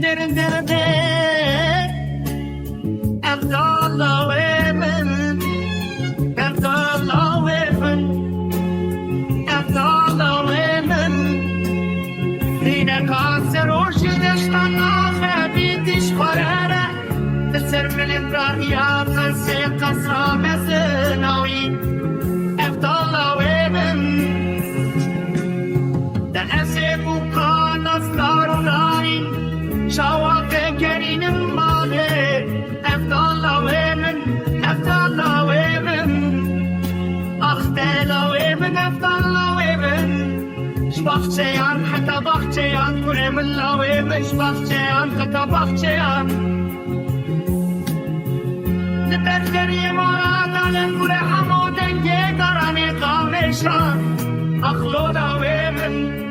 derin Abdallah Wemen Abdallah Wemen Abdallah Wemen Lina kanser oşidiştan ağabeydiş karara تسر من الرأيات خلسي قصرى مسنوي Abdallah Wemen Dan أسيبو كان أصدار راين شواقع كرين المالي Abdallah Wemen Abdallah Wemen Abdallah Wemen Abdallah Wemen Şbahçeyan hatta bahçeyan Kuremullah Wemen Şbahçeyan hatta bahçeyan Nefesleri moradanen Kure hamoden ye darane kalmeşan Akhloda Wemen